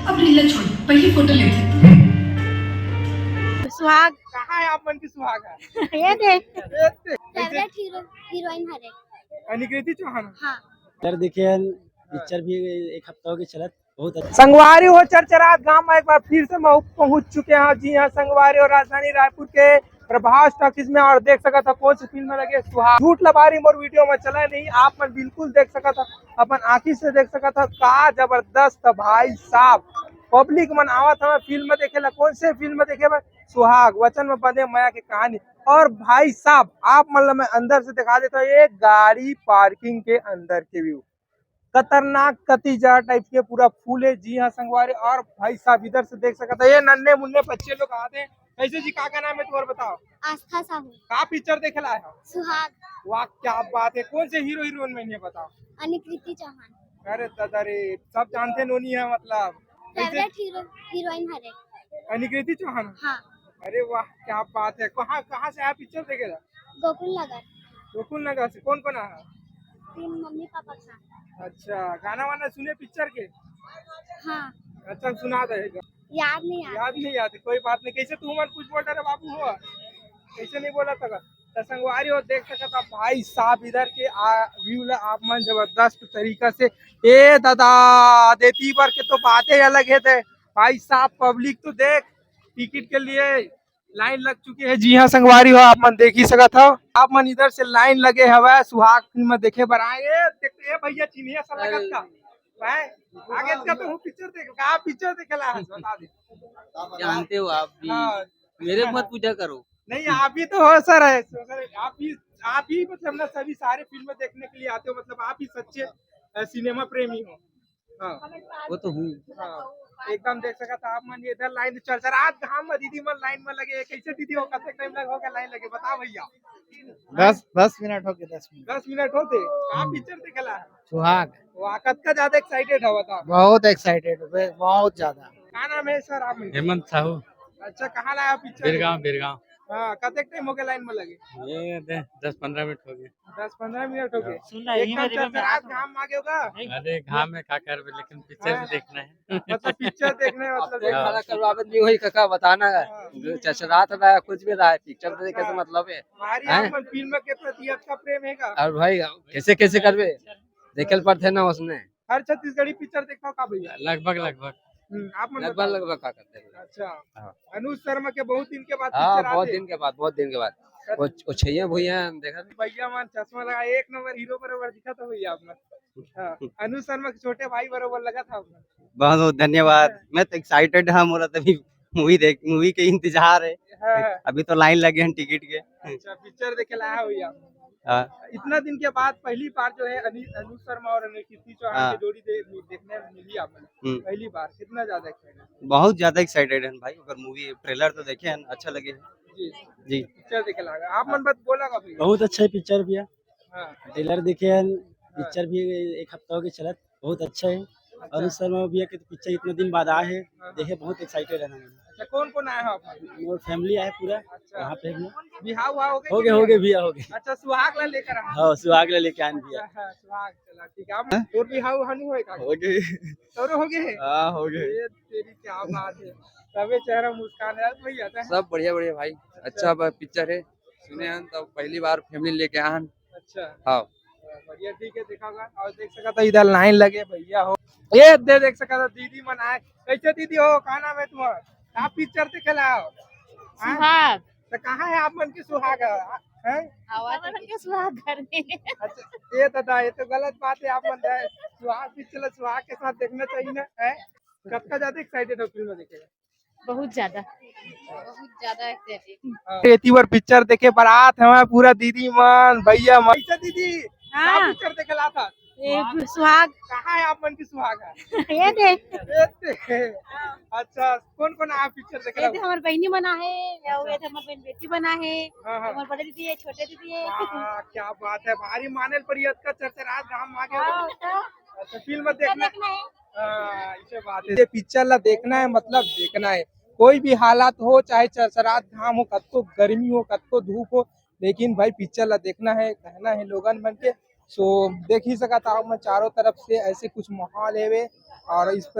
अब रीला छोड़, पहले फोटो लेते। सुहाग कहाँ है आप मन की सुहाग है? ये देख फेवरेट हीरोइन हरे अनिकृति चौहान। हाँ पिक्चर देखिए, पिक्चर भी एक हफ्ता हो गया चलत, बहुत अच्छा। संगवारी हो चरचरात गांव में एक बार फिर से पहुंच चुके हैं। जी हाँ, संगवारी और राजधानी रायपुर के प्रभास टॉकीज में, और देख सका था कौन सी फिल्म में लगे सुहाग। झूठ लबारी मोर वीडियो में चला नहीं, आप मन बिल्कुल देख सका था, अपन आंखी से देख सका था। का जबरदस्त भाई साहब, पब्लिक मन आवत हमें फिल्म देखे ला। कौन से फिल्म देखे भाई? सुहाग, वचन में बंधे माया की कहानी। और भाई साहब आप मतलब मैं अंदर से दिखा देता हूँ, एक गाड़ी पार्किंग के अंदर के व्यू, खतरनाक कतीजा टाइप के पूरा फूल है। जी हाँ संगवारी। और भाई साहब इधर से देख सकता है, ये नन्हे मुन्ने बच्चे लोग आते हैं। कैसे जी, का नाम है तुम्हारा बताओ? आस्था साहू का पिक्चर देखे ला है? सुहाग वाह क्या बात है। कौन से हीरो हीरोइन में बताओ? अनिकृति चौहान अरे दादा रे, सब जानते नोनी है मतलब। फेवरेट हीरोइन हरे अनिकृति चौहान। हाँ अरे वाह क्या बात है। कहाँ कहाँ से आया पिक्चर देखेगा? गोकुल नगर गोकुल नगर से। कौन कौन आया? 3 मम्मी पापा के साथ। अच्छा, गाना वाना सुने पिक्चर के? हाँ अच्छा सुना देगा। याद नहीं आ याद नहीं आती, कोई बात नहीं। कैसे तू मन कुछ बोल रहा बाबू हुआ, कैसे नहीं बोला था? संगवारी हो देख सकता था भाई साहब इधर के व्यू ला आप मन जबरदस्त तरीका से। ए दादा देती बार के तो बातें अलग है थे भाई साहब। पब्लिक तो देख, टिकट के लिए लाइन लग चुकी है। जी हाँ संगवारी हो, आप मन देख ही सका था। आप मन इधर से लाइन लगे हवा सुहाग फिल्म देखे बर आए। देखते भैया चिन्हिया सा लगत का भाई, आगे का तो पिक्चर देख का पिक्चर देखेला है बता दे। जानते हो आप भी, हाँ, मेरे मत पूजा करो। नहीं आप ही तो हो सर है सर, आप ही मतलब ना सभी सारे फिल्म देखने के लिए आते हो, मतलब आप ही सच्चे सिनेमा प्रेमी हो। हाँ वो तो हूँ। हाँ एकदम देख सका था आप मन। इधर लाइन चल सर आज हम दीदी मन लाइन में लगे। कैसे दीदी हो, कब टाइम लगा होगा लाइन लगे बताओ भैया? 10 मिनट हो गए, 10 मिनट। 10 मिनट होते। आप पिक्चर देखेला है सुहाग वाह, कत्का ज्यादा एक्साइटेड है बताओ? बहुत एक्साइटेड, बहुत ज्यादा। क्या नाम है सर आप? हेमंत साहू, अच्छा कहाँ लाया पिक्चर? बिरगांव। हाँ कतक टाइम हो गया लाइन में लगे? ये 10-15 मिनट हो गए। 10-15 मिनट हो गए। सुनना एकदम चरचरात घाम आ गया होगा। अरे घाम में का कर, लेकिन पिक्चर भी देखना है। मतलब पिक्चर देखने मतलब करवावत नहीं वही काका बताना है। चचरात रहा है कुछ भी रहा है, पिक्चर देखे से मतलब है। हमारी आपन फिल्म के प्रति आपका प्रेम है का? और भाई कैसे कैसे करवे देखे पड़ते ना उसमें। हर छत्तीसगढ़ी पिक्चर देखा हो का भैया? लगभग आप मन बताओ। लगभग का करते हैं। अच्छा हाँ। अनुज शर्मा के बहुत दिन के बाद हाँ पिक्चर बहुत आते। दिन के बाद वो छैया भैया देखा। भैया मन चश्मा लगा, एक नंबर हीरो बराबर दिखा था भैया आपने। हाँ, अनुज शर्मा के छोटे भाई बराबर लगा था आपने। बहुत बहुत धन्यवाद। मैं तो एक्साइटेड है, मोरा तभी मूवी के इंतजार है। हाँ, अभी तो लाइन लगे हैं टिकट के। अच्छा पिक्चर देखे लाया भैया आपने। हाँ, इतना दिन के बाद पहली बार जो है अनुज शर्मा और अनिकृति चौहान हाँ। की जोड़ी देखने मिली आपने पहली बार। कितना ज्यादा एक्साइटेड? बहुत ज्यादा एक्साइटेड है भाई। अगर मूवी ट्रेलर तो देखे हैं, अच्छा लगे हैं। जी जी पिक्चर देखे लगा आप मन बात बोला का भैया? बहुत अच्छा है पिक्चर भैया। हाँ ट्रेलर देखे, पिक्चर भी एक हफ्ता हो गया चलत, बहुत अच्छा है। अनुज शर्मा भैया के पिक्चर इतने दिन बाद आए हैं, देखे बहुत एक्साइटेड है ना। अच्छा कौन कौन आया है आप? और फैमिली आए पूरा अच्छा वहाँ पे भी। बिहार हुआ हो हो गए भैया, हो गए। अच्छा सुहाग ला लेकर आया। हाँ सुहाग ले लेके आए भैया। हाँ, सुहाग चला ठीक है। आप और बिहार हनी होए का? हो गए। तोरे हो गए? हाँ हो गए। ये तेरी क्या बात है, सबे चेहरा मुस्कान है भैया था। सब बढ़िया भाई, अच्छा पिक्चर है। सुने हैं तो पहली बार फैमिली लेके आए हैं। अच्छा हाँ बढ़िया ठीक है दिखाऊंगा। और देख सका था इधर लाइन लगे भैया हो, ये देख सका था दीदी मन आए। कैसे दीदी हो, क्या नाम है तुम्हारा? आप पिक्चर देखे लाओ? सुहाग तो कहाँ है आप मन की सुहाग है? के सुहाग घर में। अच्छा ये दादा ये तो गलत बात है। आप मन सुहाग पिक्चर सुहाग के साथ देखना चाहिए ना है। कब का ज्यादा एक्साइटेड हो फिल्म देखेगा? बहुत ज्यादा एती बार पिक्चर देखे बारात हमारा पूरा दीदी मन भैया मन। कैसे दीदी क्या हाँ। पिक्चर देखे ला था? सुहाग कहाँ है आप मन की सुहाग है? ये देख अच्छा कौन कौन आप पिक्चर देखे? ये थे हमारी बहनी बना है, ये थे हमारी बहन बेटी बना है, हाँ, हाँ। हमारे बड़े दीदी है, छोटे दीदी है। हाँ, क्या बात है, भारी मानल परियत का चरचरात गांव आ गया। हाँ, तो अच्छा फिल्म देखना देखना है। इसे बात है। ये पिक्चर ला देखना है मतलब देखना है। कोई भी हालात हो, चाहे चरचरात घाम हो, कत्तो गर्मी हो, कत्तो धूप हो, लेकिन भाई पिक्चर ला देखना है, कहना है लोगन बन के। सो देख ही सका था मैं चारों तरफ से ऐसे कुछ माहौल है वे, और इस पर